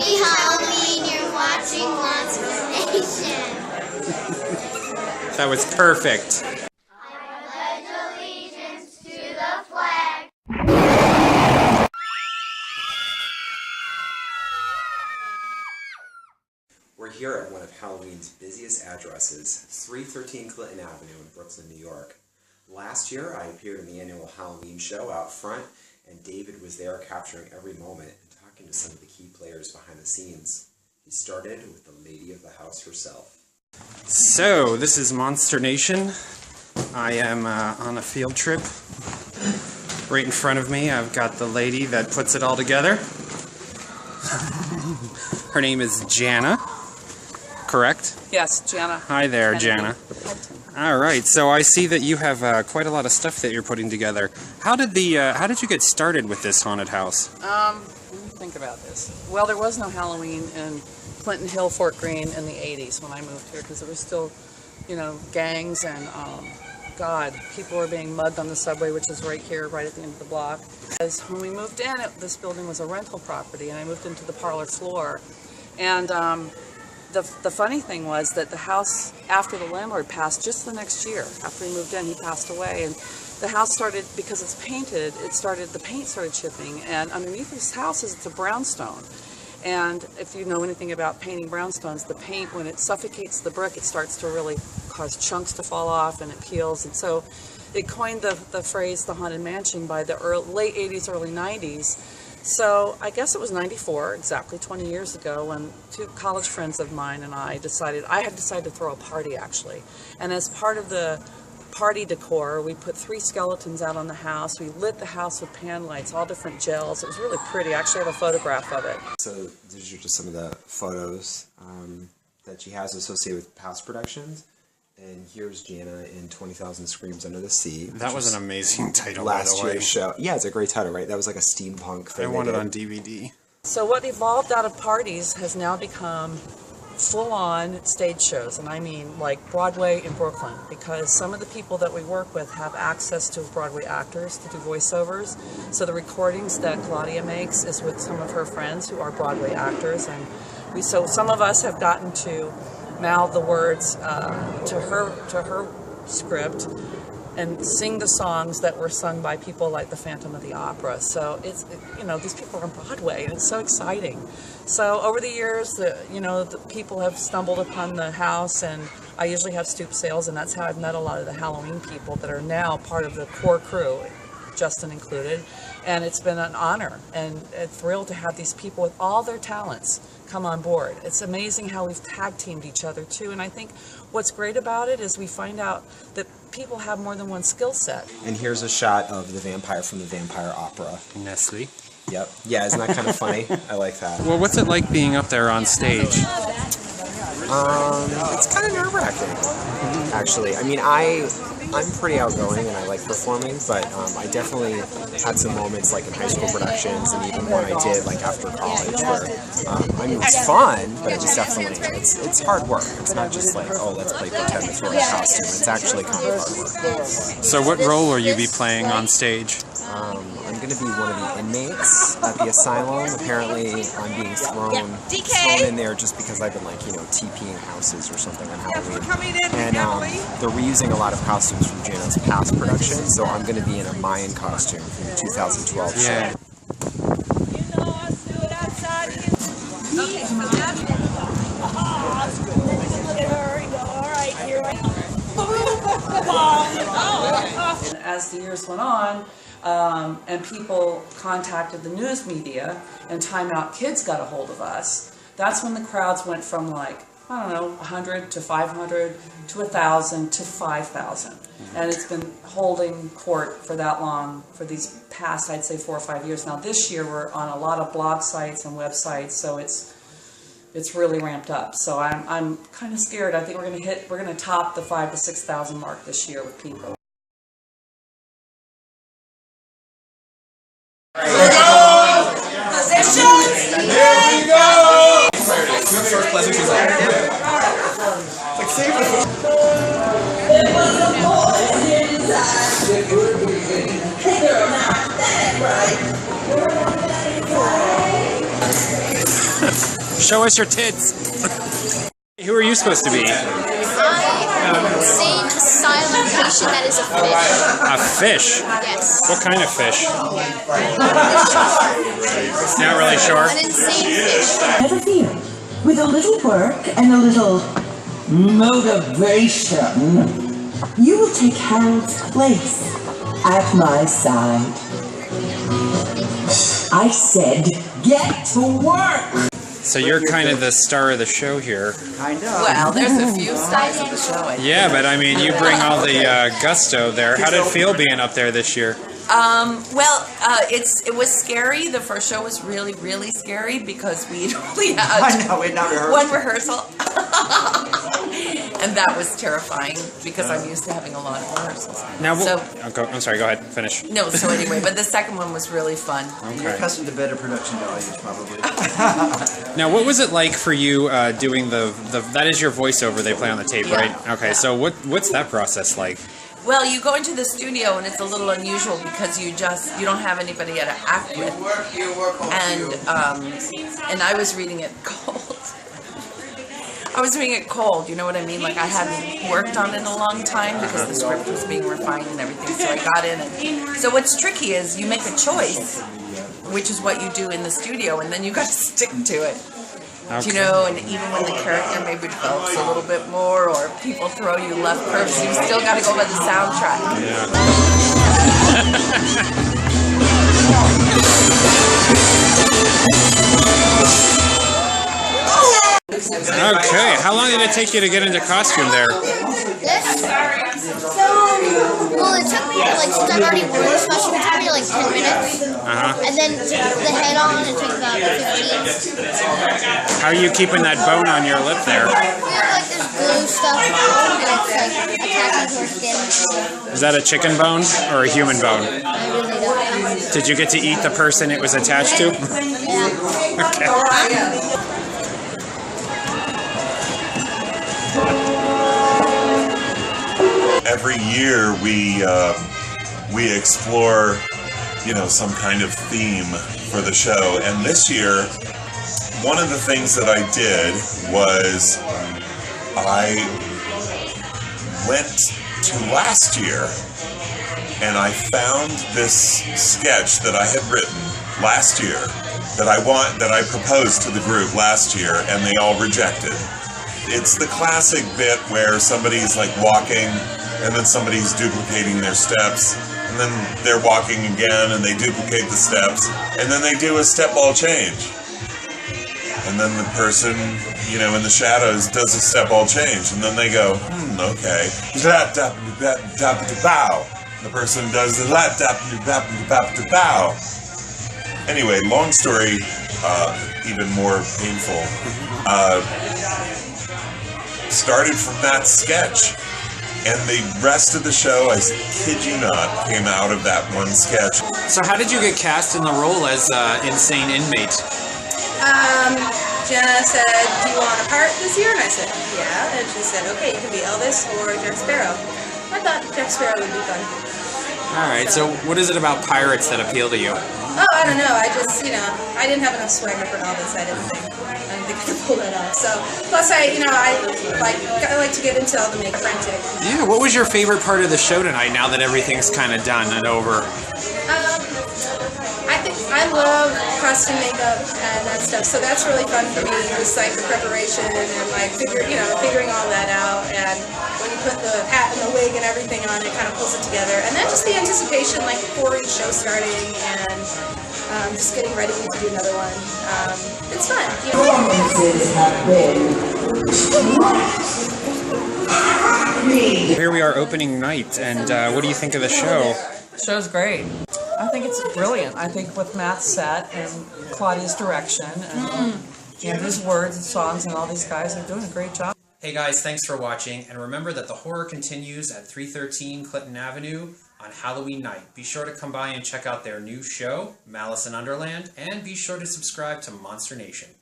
Happy Halloween, you're watching Monster Nation. That was perfect. I pledge allegiance to the flag. We're here at one of Halloween's busiest addresses, 313 Clinton Avenue in Brooklyn, New York. Last year, I appeared in the annual Halloween show out front, and David was there capturing every moment and talking to some of the key players behind the scenes. He started with the lady of the house herself. So, this is Monster Nation. I am on a field trip. Right in front of me, I've got the lady that puts it all together. Her name is Janna, correct? Yes, Janna. Hi there, Janna. All right, so I see that you have quite a lot of stuff that you're putting together. How did you get started with this haunted house? Let me think about this. Well, there was no Halloween in Clinton Hill, Fort Greene in the 80s when I moved here, because there was still, gangs and, God, people were being mugged on the subway, which is right here, right at the end of the block. Because when we moved in, this building was a rental property, and I moved into the parlor floor. And the funny thing was that the house, after the landlord passed, just the next year, after we moved in, he passed away. And the house started, because it's painted, the paint started chipping. And underneath this house it's a brownstone. And if you know anything about painting brownstones, the paint, when it suffocates the brick, it starts to really cause chunks to fall off and it peels. And so it coined the phrase, the Haunted Mansion, by the late 80s, early 90s. So I guess it was 94, exactly 20 years ago, when two college friends of mine and I had decided to throw a party, actually. And as part of the party decor, we put 3 skeletons out on the house. We lit the house with pan lights, all different gels. It was really pretty. I actually have a photograph of it. So these are just some of the photos that she has associated with past productions. And here's Janna in 20,000 Screams Under the Sea. That was an amazing title, by the way. Last year's show. Yeah, it's a great title, right? That was like a steampunk thing. I want it on DVD. So what evolved out of parties has now become full-on stage shows, and I mean like Broadway in Brooklyn, because some of the people that we work with have access to Broadway actors to do voiceovers. So the recordings that Claudia makes is with some of her friends who are Broadway actors, and so some of us have gotten to mouth the words to her script and sing the songs that were sung by people like the Phantom of the Opera. So it's, these people are on Broadway, and it's so exciting. So over the years, the people have stumbled upon the house, and I usually have stoop sales, and that's how I've met a lot of the Halloween people that are now part of the core crew, Justin included. And it's been an honor and a thrill to have these people with all their talents come on board. It's amazing how we've tag teamed each other too, and I think what's great about it is we find out that people have more than one skill set. And here's a shot of the vampire from the vampire opera. Nestle. Yep. Yeah, isn't that kind of funny? I like that. Well, what's it like being up there on stage? It's kind of nerve-wracking, actually. I mean, I'm pretty outgoing and I like performing, but I definitely had some moments like in high school productions and even when I did like after college where, it's fun, but it's definitely, it's hard work. It's not just like, oh, let's play pretend to throw a costume. It's actually kind of hard work. So what role will you be playing on stage? I'm going to be one of the inmates at the asylum. Apparently, I'm being thrown in there just because I've been like, TPing houses or something on Halloween. And they're reusing a lot of costumes from Janna's past production, so I'm going to be in a Mayan costume from the 2012 show. Yeah. And as the years went on, and people contacted the news media, and Time Out Kids got a hold of us, that's when the crowds went from like, 100 to 500 to 1,000 to 5,000. And it's been holding court for that long, for these past, I'd say, 4 or 5 years. Now this year we're on a lot of blog sites and websites, so it's really ramped up. So I'm kind of scared. I think we're going to top the 5,000 to 6,000 mark this year with people. Right. Show us your tits. Who are you supposed to be? I am an insane silent patient that is a fish. A fish? Yes. What kind of fish? Not really sure. An insane fish. Never fear. With a little work and a little motivation, you will take Harold's place at my side. I said, get to work! So you're kind of the star of the show here. Well, there's a few stars of the show. I think. Yeah, but I mean, you bring all the gusto there. How did it feel being up there this year? It was scary. The first show was really scary because we only had one rehearsal. And that was terrifying because I'm used to having a lot of rehearsals. Now, I'm sorry, go ahead, finish. No, so anyway, but the second one was really fun. Okay. You're accustomed to better production values, probably. Now, what was it like for you doing that is your voiceover they play on the tape, Yeah. right? Okay, so what's that process like? Well, you go into the studio and it's a little unusual because you don't have anybody to act with. And I was reading it cold. I was reading it cold, you know what I mean? Like I hadn't worked on it in a long time because the script was being refined and everything. So I got in and so what's tricky is you make a choice, which is what you do in the studio, and then you got to stick to it. Okay. You know, and even when the character maybe develops a little bit more or people throw you left curves, you still got to go by the soundtrack. Okay, how long did it take you to get into costume there? This? Well, it took me, like, since I've already worn this costume, it took me, like, 10 minutes. And then the head on, it took about 15. How are you keeping that bone on your lip there? We have, like, this glue stuff, and it's, like, attaching to our skin. Is that a chicken bone or a human bone? I really don't know. Did you get to eat the person it was attached to? Yeah. Okay. Every year we explore, some kind of theme for the show, and this year, one of the things that I did was I went to last year and I found this sketch that I had written last year that I proposed to the group last year, and they all rejected. It's the classic bit where somebody's like walking and then somebody's duplicating their steps, and then they're walking again and they duplicate the steps, and then they do a step ball change. And then the person, in the shadows does a step ball change, and then they go, okay. Bow. The person does the bow. Anyway, long story, even more painful. Started from that sketch, and the rest of the show, I kid you not, came out of that one sketch. So how did you get cast in the role as insane inmate? Janna said, do you want a part this year? And I said, yeah. And she said, okay, you can be Elvis or Jack Sparrow. I thought Jack Sparrow would be fun. All right, so what is it about pirates that appeal to you? Oh, I don't know. I just, I didn't have enough swagger for Elvis, I didn't think I could pull that off. So, plus I like to get into all the make frantic. Yeah, what was your favorite part of the show tonight now that everything's kind of done and over? I love costume makeup and that stuff, so that's really fun for me, just like the preparation and like figuring all that out, and when you put the hat and the wig and everything on, it kind of pulls it together, and then just the anticipation like before each show starting, and just getting ready to do another one. It's fun. Here we are opening night, and what do you think of the show? The show's great. I think it's brilliant. I think with Matt's set and Claudia's direction and Andrew's words and songs and all these guys are doing a great job. Hey guys, thanks for watching, and remember that the horror continues at 313 Clinton Avenue on Halloween night. Be sure to come by and check out their new show, Malice in Underland, and be sure to subscribe to Monster Nation.